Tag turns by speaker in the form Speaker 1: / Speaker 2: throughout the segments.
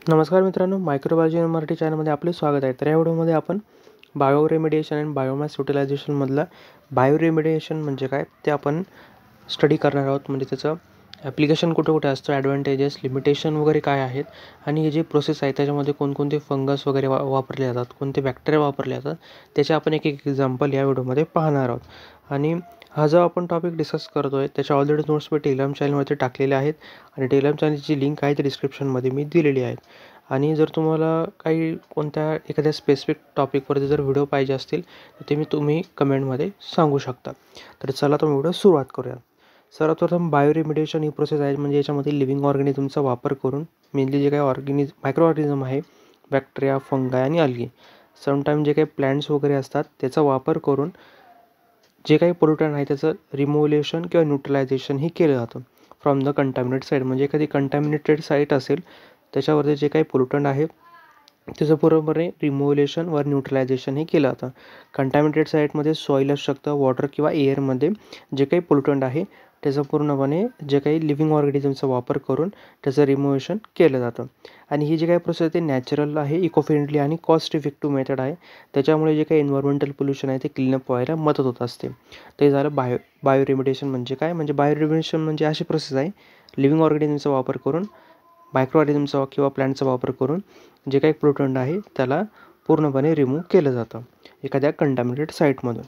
Speaker 1: नमस्कार मित्रांनो, मायक्रोबायोलॉजी मराठी चॅनलमध्ये आपले स्वागत आहे. तर या व्हिडिओमध्ये आपण बायो रेमिडिएशन आणि बायोमास युटिलायझेशनमधला बायो रेमिडिएशन म्हणजे काय ते आपण स्टडी करणार आहोत. म्हणजे त्याचं ॲप्लिकेशन कुठे कुठे असतं, ॲडव्हान्टेजेस, लिमिटेशन वगैरे काय आहेत आणि ही जी प्रोसेस आहे त्याच्यामध्ये कोणकोणते फंगस वगैरे वापरले जातात, कोणते बॅक्टेरिया वापरले जातात, त्याचे आपण एक एक एक्झाम्पल या व्हिडिओमध्ये पाहणार आहोत. आणि हा जो आपण टॉपिक डिस्कस करतो आहे त्याच्या ऑलरेडी नोट्स मी टेलिग्राम चॅनलमध्ये टाकलेले आहेत आणि टेलिग्राम चॅनलची लिंक आहे ती डिस्क्रिप्शनमध्ये मी दिलेली आहे. आणि जर तुम्हाला काही कोणत्या एखाद्या स्पेसिफिक टॉपिकवरती जर व्हिडिओ पाहिजे असतील तर ते तुम्ही कमेंटमध्ये सांगू शकता. तर चला तुम्ही व्हिडिओ सुरुवात करूया. सर्वात प्रथम बायो रेमिडिएशन ही प्रोसेस आहे, म्हणजे याच्यामध्ये लिव्हिंग ऑर्गॅनिझमचा वापर करून मेनली जे काही मायक्रो ऑर्गॅनिझम आहे, बॅक्टेरिया, फंगाय आणि अल्गी, समटाईम जे काही प्लॅन्ट्स वगैरे असतात त्याचा वापर करून जे काही पोल्युटंट आहे त्याचं रिमोव्हलेशन किंवा न्यूट्रलायझेशन ही केलं जातं फ्रॉम द कंटॅमिनेट साईट. म्हणजे एखादी कंटॅमिनेटेड साईट असेल त्याच्यावरती जे काही पोल्युटंट आहे त्याचं पूर्णपणे रिमोव्हलेशन व न्यूट्रलायझेशन हे केलं जातं. कंटॅमिनेटेड साईटमध्ये सॉईल असू शकतं, वॉटर किंवा एअरमध्ये जे काही पोल्युटंट आहे त्याचं पूर्णपणे जे काही लिव्हिंग ऑर्गॅनिझमचा वापर करून त्याचं रिमोव्हेशन केलं जातं. आणि ही जी काही प्रोसेस आहे नॅचरल आहे, इको फ्रेंडली आणि कॉस्ट इफेक्टिव्ह मेथड आहे. त्याच्यामुळे जे काही एन्व्हायरमेंटल पोल्युशन आहे ते क्लीनअप व्हायला मदत होत असते. ते झालं बायो रेमिडिएशन म्हणजे काय. म्हणजे बायो रेमिडिएशन म्हणजे अशी प्रोसेस आहे लिव्हिंग ऑर्गॅनिझमचा वापर करून, मायक्रो ऑर्गॅनिझमचा किंवा प्लांटचा वापर करून जे काही पोल्युटंट आहे त्याला पूर्णपणे रिमूव्ह केलं जातं एखाद्या कंटॅमिनेटेड साईटमधून.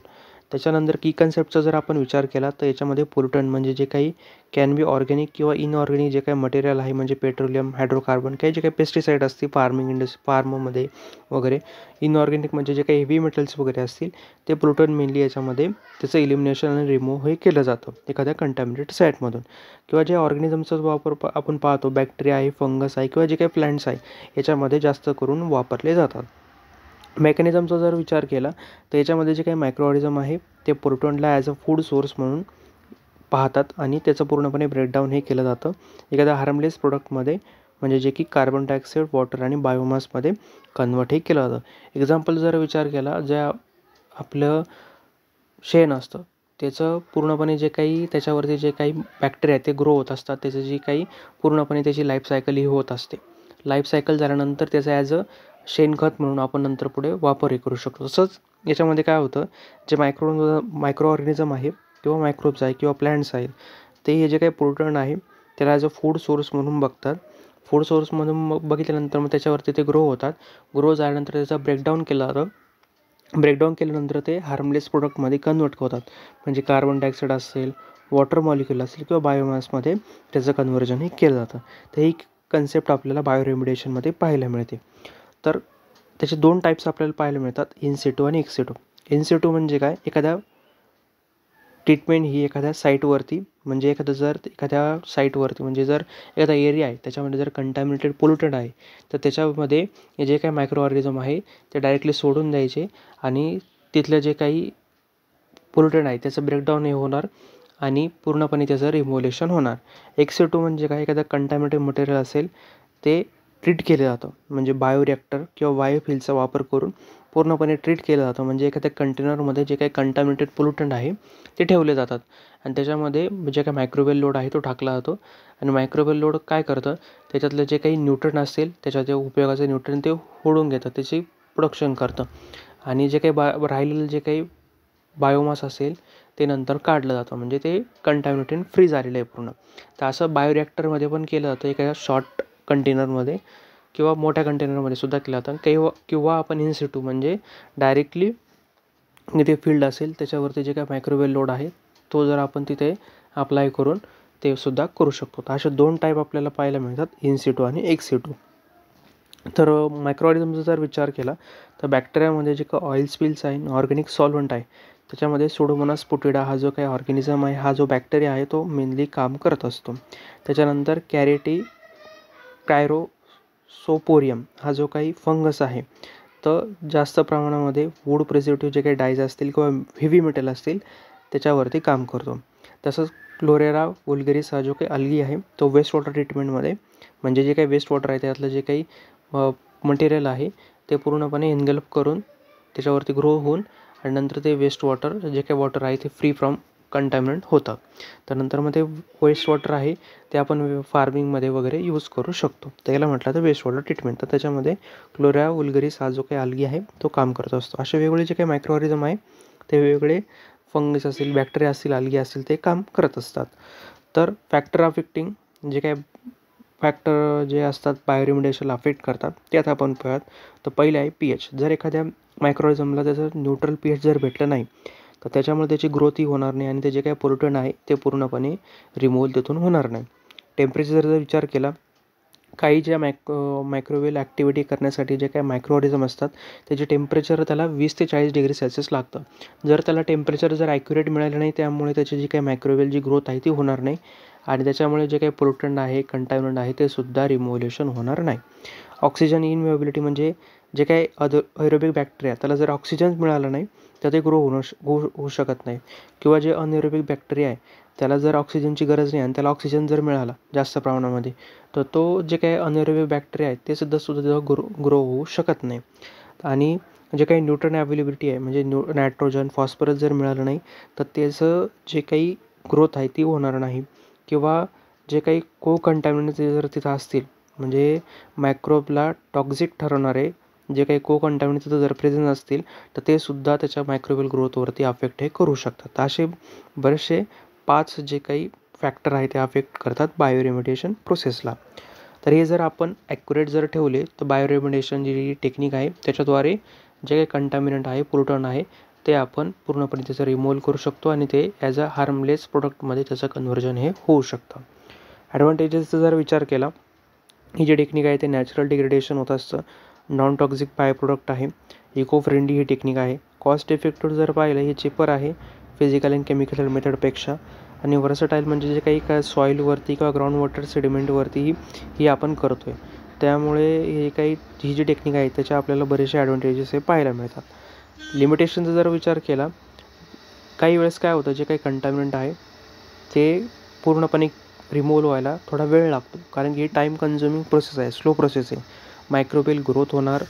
Speaker 1: त्याच्यानंतर की कन्सेप्टचा जर आपण विचार केला तर याच्यामध्ये पोल्युटंट म्हणजे जे काही कॅन बी ऑर्गॅनिक किंवा इनऑर्गॅनिक जे काही मटेरियल आहे, म्हणजे पेट्रोलियम, हायड्रोकार्बन, काही जे काही पेस्टिसाईड असते फार्ममध्ये वगैरे. इनऑर्गॅनिक म्हणजे जे काही हेवी मेटल्स वगैरे असतील ते पोल्युटंट मेनली याच्यामध्ये त्याचं इलिमिनेशन आणि रिमूव्ह हे केलं जातं एखाद्या कंटॅमिनेटेड साईटमधून. किंवा जे ऑर्गॅनिझमचा वापर आपण पाहतो, बॅक्टेरिया आहे, फंगस आहे किंवा जे काही प्लांट्स आहे याच्यामध्ये जास्त करून वापरले जातात. मेकॅनिझमचा जर विचार केला तर याच्यामध्ये जे काही मायक्रो ऑर्गॅनिझम आहे ते पोल्युटंटला ॲज अ फूड सोर्स म्हणून पाहतात आणि त्याचं पूर्णपणे ब्रेकडाऊन हे केलं जातं एखाद्या हार्मलेस प्रोडक्टमध्ये, म्हणजे जे की कार्बन डायऑक्साईड, वॉटर आणि बायोमासमध्ये कन्वर्ट हे केलं जातं. एक्झाम्पल जर विचार केला, ज्या आपलं शेण असतं त्याचं पूर्णपणे जे काही त्याच्यावरती जे काही बॅक्टेरिया ते ग्रो होत असतात, त्याचं जी काही पूर्णपणे त्याची लाईफ सायकल ही होत असते. लाईफ सायकल झाल्यानंतर त्याचं ॲज अ शेणखत म्हणून आपण नंतर पुढे वापरही करू शकतो. तसंच याच्यामध्ये काय होतं, जे मायक्रो ऑर्गॅनिझम आहे किंवा मायक्रोब्स आहे किंवा प्लॅन्ट्स आहेत ते हे जे काही पोल्युटंट आहे त्याला ॲज अ फूड सोर्स म्हणून बघतात. फूड सोर्स म्हणून मग बघितल्यानंतर मग त्याच्यावरती ते ग्रो होतात. ग्रो झाल्यानंतर त्याचा ब्रेकडाऊन केला जातं. ब्रेकडाऊन केल्यानंतर ते हार्मलेस प्रोडक्टमध्ये कन्वर्ट होतात, म्हणजे कार्बन डायऑक्साईड असेल, वॉटर मॉलिक्यूल असेल किंवा बायोमासमध्ये त्याचं कन्व्हर्जन हे केलं जातं. तर ही कन्सेप्ट आपल्याला बायो रेमिडिएशनमध्ये पाहायला मिळते. तर त्याचे दोन टाईप्स आपल्याला पाहायला मिळतात, इन सिटू आणि एक्स सिटू. इन सिटू म्हणजे काय, एखाद्या ट्रीटमेंट ही एखाद्या साईटवरती, म्हणजे एखाद्या साईटवरती म्हणजे जर एखादा एरिया आहे त्याच्यामध्ये जर कंटॅमिनेटेड पोल्युटेड आहे तर त्याच्यामध्ये जे काही मायक्रो ऑर्गॅनिझम आहे ते डायरेक्टली सोडून द्यायचे आणि तिथलं जे काही पोल्युटेड आहे त्याचं ब्रेकडाऊन हे होणार आणि पूर्णपणे त्याचं रिमोव्हलेशन होणार. एक्स-2 म्हणजे काय, एखादा कंटॅमिनेटेड मटेरियल असेल ते ट्रीट केलं जातं, म्हणजे बायोरिॲक्टर किंवा बायोफिलचा वापर करून पूर्णपणे ट्रीट केलं जातं. म्हणजे एखाद्या कंटेनरमध्ये जे काही कंटॅमिनेटेड पोल्युटंट आहे ते ठेवले जातात आणि त्याच्यामध्ये जे काही मायक्रोवेल लोड आहे तो टाकला जातो आणि मायक्रोवेल लोड काय करतं, त्याच्यातलं जे काही न्यूट्रन असेल त्याच्या उपयोगाचे न्यूट्रन ते ओढून घेतं, त्याची प्रोडक्शन करतं आणि जे काही राहिलेलं जे काही बायोमास असेल ते नंतर काढलं जातं, म्हणजे ते कंटॅमिनेटेड फ्री झालेलं आहे पूर्ण. तर असं बायोरिॲक्टरमध्ये पण केलं जातं, एखाद्या शॉर्ट कंटेनरमध्ये किंवा मोठ्या कंटेनरमध्ये सुद्धा केलं जातं. किंवा आपण इन सिटू म्हणजे डायरेक्टली तिथे फील्ड असेल त्याच्यावरती जे काही मायक्रोवेल लोड आहे तो जर आपण तिथे अप्लाय करून ते सुद्धा करू शकतो. तर असे दोन टाईप आपल्याला पाहायला मिळतात, इन सिटू आणि एक्स सिटू. तर मायक्रो ऑर्गॅनिझमचा जर विचार केला तर बॅक्टेरियामध्ये जे काही ऑइल स्पिल्स आहे, ऑर्गॅनिक सॉल्व्हंट आहे, त्याच्यामध्ये सुडोमोनास पुटिडा हा जो काही ऑर्गॅनिझम आहे, हा जो बॅक्टेरिया आहे तो मेनली काम करत असतो. त्याच्यानंतर क्रायरोसोपोरियम हा जो काही फंगस आहे तर जास्त प्रमाणामध्ये वूड प्रिझर्वेटिव्ह जे काही डायज असतील किंवा हेवी मेटल असतील त्याच्यावरती काम करतो. तसंच क्लोरेरा वुल्गेरिस हा जो काही अल्गी आहे तो वेस्ट वॉटर ट्रीटमेंटमध्ये, म्हणजे जे काही वेस्ट वॉटर आहे त्यातलं जे काही मटेरियल आहे ते पूर्णपणे एनगल्फ करून त्याच्यावरती ग्रो होऊन आणि नंतर ते वेस्ट वॉटर जे काही वॉटर आहे ते फ्री फ्रॉम कंटॅमिनंट होतं. त्यानंतर मग ते वेस्ट वॉटर आहे ते आपण फार्मिंगमध्ये वगैरे यूज करू शकतो. त्याला म्हटलं तर वेस्ट वॉटर ट्रीटमेंट. तर त्याच्यामध्ये क्लोरा वुल्गरिस हा जो काही अल्गी आहे तो काम करत असतो. असे वेगवेगळे जे काही मायक्रो ऑर्गॅनिझम आहे ते वेगवेगळे फंगस असतील, बॅक्टेरिया असतील, अल्गी असतील ते काम करत असतात. तर फॅक्टर अफेक्टिंग जे काही फॅक्टर जे असतात बायोरिमेडिएशनला अफेक्ट करतात ते आता आपण पाहूयात. तर पहिले आहे pH. जर एखाद्या मायक्रोऑर्गॅनिझमला त्याचं न्यूट्रल pH जर भेटलं नाही तर त्याच्यामुळे त्याची ग्रोथही होणार नाही आणि ते जे काही पोल्युटन आहे ते पूर्णपणे रिमूव्हल तिथून होणार नाही. टेम्परेचर जर विचार केला, काही ज्या मायक्रोवेव्ह ॲक्टिव्हिटी करण्यासाठी जे काही मायक्रो ऑर्गॅनिझम असतात त्याचे टेम्परेचर त्याला 20 ते 40 डिग्री सेल्सिअस लागतं. जर त्याला टेम्परेचर जर ॲक्युरेट मिळालं नाही त्यामुळे त्याची जी काही मायक्रोवेव्ह जी ग्रोथ आहे ती होणार नाही आणि त्याच्यामुळे जे काही पोल्युटंट आहे, कंटॅमिनंट आहे ते सुद्धा रिमोव्हलेशन होणार नाही. ऑक्सिजन इनवेबिलिटी म्हणजे जे काही एरोबिक बॅक्टेरिया त्याला जर ऑक्सिजन मिळालं नाही तर ते ग्रो होऊ शकत नाही. किंवा जे अनएरोबिक बॅक्टेरिया आहे त्याला जर ऑक्सिजनची गरज नाही आणि त्याला ऑक्सिजन जर मिळाला जास्त प्रमाणामध्ये तर तो जे काही अनएरोबिक बॅक्टेरिया आहेत ते सुद्धा ग्रो होऊ शकत नाही. आणि जे काही न्यूट्रन अवेलेबिलिटी आहे म्हणजे नायट्रोजन, फॉस्फरस जर मिळालं नाही तर त्याचं जे काही ग्रोथ आहे ती होणार नाही. किंवा जे काही कंटॅमिनंट जर तिथं असतील म्हणजे मायक्रोबला टॉक्झिक ठरवणारे जे काही कंटॅमिनंट तिथं जर प्रेझेंट असतील तर ते सुद्धा त्याच्या मायक्रोवेल ग्रोथवरती अफेक्ट हे करू शकतात. तर असे बरेचसे 5 जे काही फॅक्टर आहे ते अफेक्ट करतात बायोरिमेडिएशन प्रोसेसला. तर हे जर आपण ॲक्युरेट जर ठेवले तर बायोरिमेडिएशन जी टेक्निक आहे त्याच्याद्वारे जे काही कंटॅमिनंट आहे, पोल्युटन आहे ते आपण पूर्णपणे त्याचं रिमूव्हल करू शकतो आणि ते ॲज अ हार्मलेस प्रोडक्टमध्ये त्याचं कन्व्हर्जन हे होऊ शकतं. ॲडव्हान्टेजेसचा जर विचार केला, ही जी टेक्निक आहे ते नॅचरल डिग्रेडेशन होत असतं, नॉन टॉक्झिक बाय प्रोडक्ट आहे, इको फ्रेंडली ही टेक्निक आहे, कॉस्ट इफेक्टिव्ह जर पाहिलं ही चीपर आहे फिजिकल अँड केमिकल मेथडपेक्षा आणि व्हर्सटाईल म्हणजे जे काही सॉईलवरती किंवा ग्राउंड वॉटर सेडिमेंटवरती ही आपण करतो आहे. त्यामुळे ही जी टेक्निक आहे त्याच्या आपल्याला बरेचसे ॲडव्हान्टेजेस हे पाहायला मिळतात. लिमिटेशनचा जर विचार केला, काही वेळेस काय होतं जे काही कंटॅमिनंट आहे ते पूर्णपणे रिमूव्हल व्हायला थोडा वेळ लागतो कारण की ही टाईम कन्झ्युमिंग प्रोसेस आहे, स्लो प्रोसेस आहे. मायक्रोवेल ग्रोथ होणार,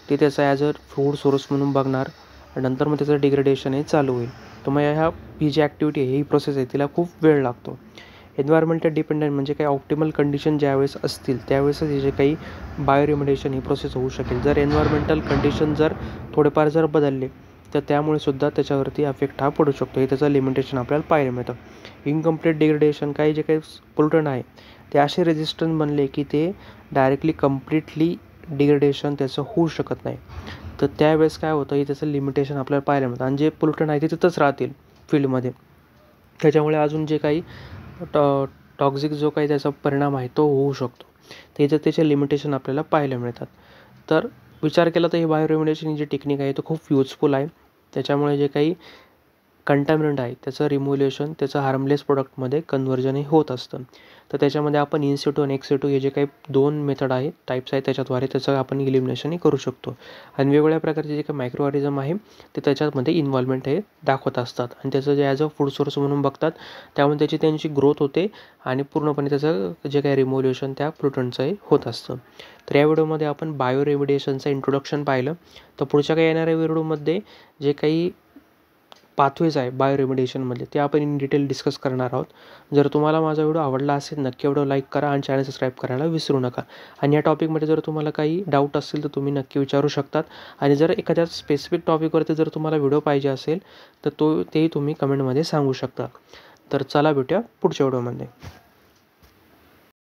Speaker 1: ते त्याचा ॲज अ फूड सोर्स म्हणून बघणार आणि नंतर मग त्याचं डिग्रेडेशन हे चालू होईल. तर मग ही जी ॲक्टिव्हिटी आहे ही प्रोसेस आहे तिला खूप वेळ लागतो. एन्व्हायरमेंटल डिपेंडंट म्हणजे काही ऑप्टिमल कंडिशन ज्यावेळेस असतील त्यावेळेसच हे जे काही बायोरिमेडिएशन ही प्रोसेस होऊ शकेल. जर एन्व्हायरमेंटल कंडिशन जर थोडेफार जर बदलले तर त्यामुळे सुद्धा त्याच्यावरती अफेक्ट हा पडू शकतो. हे त्याचं लिमिटेशन आपल्याला पाहायला मिळतं. इनकम्प्लीट डिग्रेडेशन, काही जे काही पोल्युटन आहे ते असे रेजिस्टंट बनले की ते डायरेक्टली कम्प्लिटली डिग्रेडेशन त्याचं होऊ शकत नाही. तर त्यावेळेस काय होतं हे त्याचं लिमिटेशन आपल्याला पाहायला मिळतं आणि जे पोल्युटन आहे ते तिथंच राहतील फील्डमध्ये. त्याच्यामुळे अजून जे काही टॉक्झिक जो काही त्याचा परिणाम आहे तो होऊ शकतो. त्याचे लिमिटेशन आपल्याला पाहायला मिळतात. तर विचार केला तर ही बायोरिमेडिएशन जी टेक्निक आहे तो खूप युजफुल आहे. त्याच्यामुळे जे काही कंटॅमिनंट आहे त्याचं रिमूव्हलेशन त्याचं हार्मलेस प्रोडक्टमध्ये कन्व्हर्जनही होत असतं. तर त्याच्यामध्ये आपण इन सिटू आणि एक्स सिटू हे जे काही 2 मेथड आहेत, टाईप्स आहेत त्याच्याद्वारे त्याचं आपण इलिमिनेशनही करू शकतो. आणि वेगवेगळ्या प्रकारचे जे काही मायक्रो ऑर्गॅनिझम आहे ते त्याच्यामध्ये इन्व्हॉल्वमेंट हे दाखवत असतात आणि त्याचं जे ॲज अ फूड सोर्स म्हणून बघतात त्यामुळे त्यांची ग्रोथ होते आणि पूर्णपणे त्याचं जे काही रिमूव्हलेशन त्या पोल्युटंटचंही होत असतं. तर या व्हिडिओमध्ये आपण बायोरिमेडिएशनचं इंट्रोडक्शन पाहिलं. तर पुढच्या काही येणाऱ्या व्हिडिओमध्ये जे काही पाथवेज आहे बायोरिमेडिएशनमध्ये ते आपण इन डिटेल डिस्कस करणार आहोत. जर तुम्हाला माझा व्हिडिओ आवडला असेल नक्की व्हिडिओ लाईक करा आणि चॅनल सबस्क्राईब करायला विसरू नका. आणि या टॉपिकमध्ये जर तुम्हाला काही डाऊट असतील तर तुम्ही नक्की विचारू शकतात आणि जर एखाद्या स्पेसिफिक टॉपिकवरती जर तुम्हाला व्हिडिओ पाहिजे असेल तर तेही तुम्ही कमेंटमध्ये सांगू शकता. तर चला भेटूया पुढच्या व्हिडिओमध्ये.